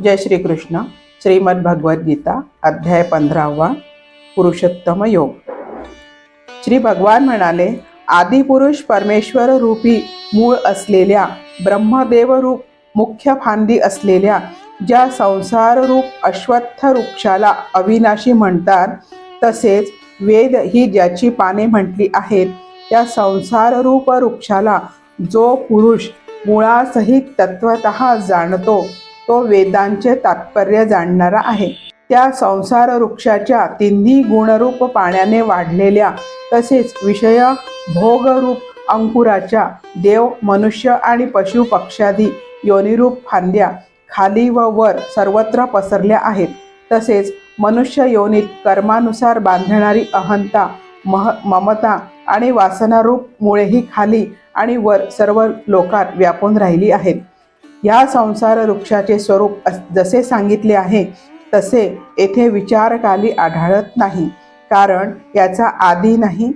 जय श्री कृष्ण. श्रीमद भगवद्गीता अध्याय 15 पुरुषोत्तम योग. श्री भगवान म्हणाले, आदिपुरुष परमेश्वर रूपी मूळ असलेल्या ब्रह्मदेव रूप मुख्य फांदी असलेल्या ज्या संसार रूप अश्वत्थ वृक्षाला अविनाशी म्हणतात, तसेच वेद ही ज्याची पाने म्हटली आहेत, त्या संसार रूप वृक्षाला जो पुरुष मुळासहित तत्वतः जाणतो, तो वेदांचे तात्पर्य जाणणारा आहे. त्या संसार वृक्षाच्या तिन्ही गुणरूप पाण्याने वाढलेल्या तसेच विषय भोगरूप अंकुराच्या देव, मनुष्य आणि पशु पक्षादी योनिरूप फांद्या खाली व वर सर्वत्र पसरल्या आहेत. तसेच मनुष्य योनीत कर्मानुसार बांधणारी अहंता, ममता आणि वासनारूप मुळेही खाली आणि वर सर्व लोकात व्यापून राहिली आहेत. या संसार वृक्षाचे स्वरूप जसे सांगितले आहे तसे येथे विचारकाली आढळत नाही, कारण याचा आदी नाही,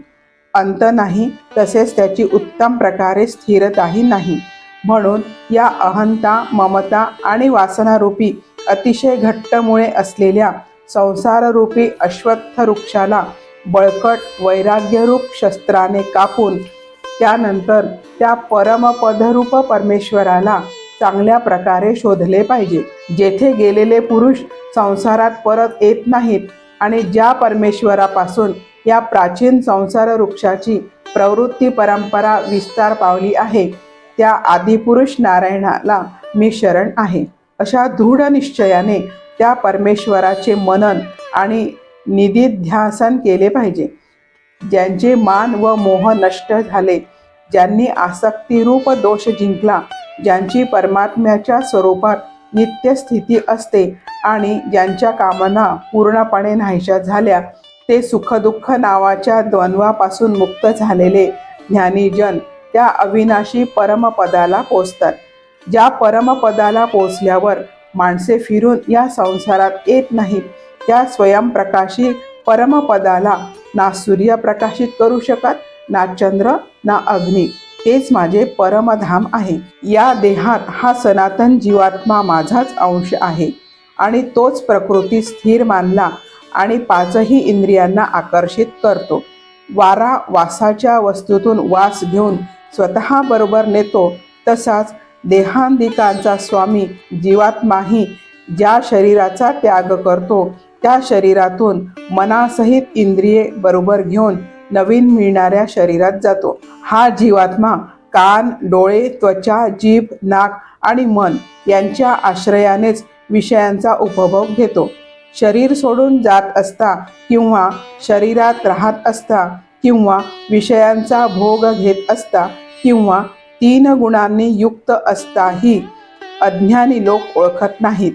अंत नाही, तसेच त्याची उत्तम प्रकारे स्थिरताही नाही. म्हणून या अहंता, ममता आणि वासनारूपी अतिशय घट्ट मुळे असलेल्या संसाररूपी अश्वत्थ वृक्षाला बळकट वैराग्यरूप शस्त्राने कापून त्यानंतर त्या परमपदरूप परमेश्वराला चांगल्या प्रकारे शोधले पाहिजे. जेथे गेलेले पुरुष संसारात परत येत नाहीत आणि ज्या परमेश्वरापासून या प्राचीन संसार वृक्षाची प्रवृत्ती परंपरा विस्तार पावली आहे, त्या आदिपुरुष नारायणाला मी शरण आहे, अशा दृढ निश्चयाने त्या परमेश्वराचे मनन आणि निधिध्यासन केले पाहिजे. ज्यांचे मान व मोह नष्ट झाले, ज्यांनी आसक्तीरूप दोष जिंकला, ज्यांची परमात्म्याच्या स्वरूपात नित्य स्थिती असते आणि ज्यांच्या कामना पूर्णपणे नाहीशा झाल्या, ते सुखदुःख नावाच्या द्वंद्वापासून मुक्त झालेले ज्ञानीजन त्या अविनाशी परमपदाला पोचतात. ज्या परमपदाला पोचल्यावर माणसे फिरून या संसारात येत नाहीत, त्या स्वयंप्रकाशी परमपदाला ना सूर्य प्रकाशित करू शकत, ना चंद्र, ना अग्नी. तेच माझे परमधाम आहे. या देहात हा सनातन जीवात्मा माझाच अंश आहे आणि तोच प्रकृती स्थिर मानला आणि पाचही इंद्रियांना आकर्षित करतो. वारा वासाच्या वस्तूतून वास घेऊन स्वतः बरोबर नेतो, तसाच देहांदिकांचा स्वामी जीवात्माही ज्या शरीराचा त्याग करतो, त्या शरीरातून मनासहित इंद्रिये बरोबर घेऊन नवीन मिळणाऱ्या शरीरात जातो. हा जीवात्मा कान, डोळे, त्वचा, जीभ, नाक आणि मन यांच्या आश्रयानेच विषयांचा उपभोग घेतो. शरीर सोडून जात असता किंवा शरीरात राहत असता किंवा विषयांचा भोग घेत असता किंवा 3 गुणांनी युक्त असताही अज्ञानी लोक ओळखत नाहीत.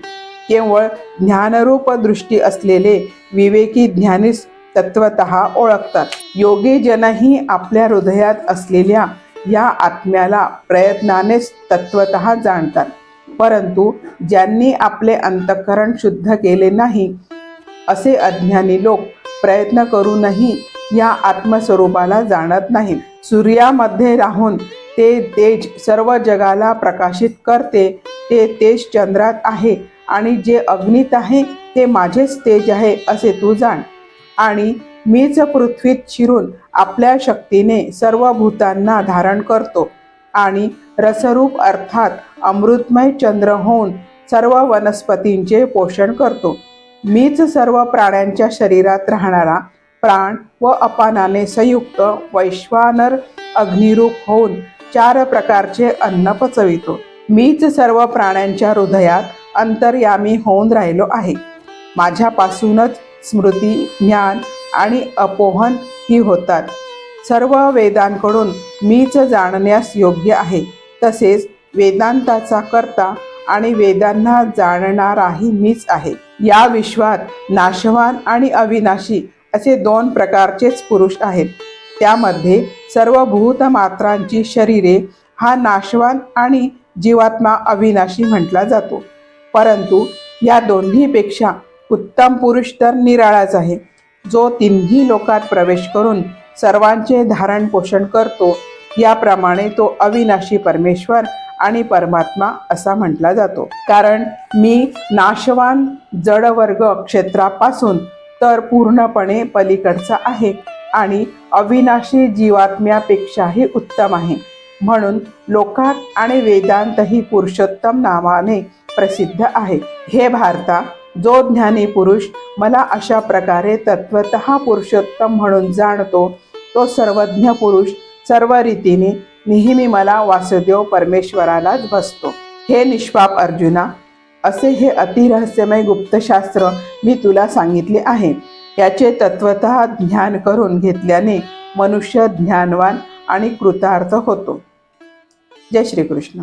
केवळ ज्ञानरूप दृष्टी असलेले विवेकी ज्ञानीच तत्वतः ओळखतात. योगी जनही आपल्या हृदयात असलेल्या या आत्म्याला प्रयत्नानेच तत्वतः जाणतात. परंतु ज्यांनी आपले अंतःकरण शुद्ध केले नाही, असे अज्ञानी लोक प्रयत्न करूनही या आत्मस्वरूपाला जाणत नाहीत. सूर्यामध्ये राहून ते तेज सर्व जगाला प्रकाशित करते, ते तेज चंद्रात आहे आणि जे अग्नीत आहे ते माझेच तेज आहे, असे तू जाण. आणि मीच पृथ्वीत शिरून आपल्या शक्तीने सर्व भूतांना धारण करतो आणि रसरूप अर्थात अमृतमय चंद्र होऊन सर्व वनस्पतींचे पोषण करतो. मीच सर्व प्राण्यांच्या शरीरात राहणारा प्राण व अपानाने संयुक्त वैश्वानर अग्निरूप होऊन 4 प्रकारचे अन्न पचवितो. मीच सर्व प्राण्यांच्या हृदयात अंतर्यामी होऊन राहिलो आहे. माझ्यापासूनच स्मृती, ज्ञान आणि अपोहन ही होतात. सर्व वेदांकडून मीच जाणण्यास योग्य आहे. तसेच वेदांताचा कर्ता आणि वेदांना जाणणाराही मीच आहे. या विश्वात नाशवान आणि अविनाशी असे 2 प्रकारचेच पुरुष आहेत. त्यामध्ये सर्व भूतमात्रांची शरीरे हा नाशवान आणि जीवात्मा अविनाशी म्हटला जातो. परंतु या दोन्हीपेक्षा उत्तम पुरुष तर निराळाच आहे, जो तिन्ही लोकात प्रवेश करून सर्वांचे धारण पोषण करतो. याप्रमाणे तो अविनाशी परमेश्वर आणि परमात्मा असा म्हटला जातो. कारण मी नाशवान जडवर्ग क्षेत्रापासून तर पूर्णपणे पलीकडचा आहे आणि अविनाशी जीवात्म्यापेक्षाही उत्तम आहे. म्हणून लोकात आणि वेदांतही पुरुषोत्तम नावाने प्रसिद्ध आहे. हे भारता, जो ज्ञानी पुरुष मला अशा प्रकारे तत्वतः पुरुषोत्तम म्हणून जाणतो, तो सर्वज्ञ पुरुष सर्व रीतीने नेहमी मला वासुदेव परमेश्वरालाच भजतो. हे निष्पाप अर्जुना, असे हे अतिरहस्यमय गुप्तशास्त्र मी तुला सांगितले आहे. याचे तत्वतः ज्ञान करून घेतल्याने मनुष्य ज्ञानवान आणि कृतार्थ होतो. जय श्री कृष्ण.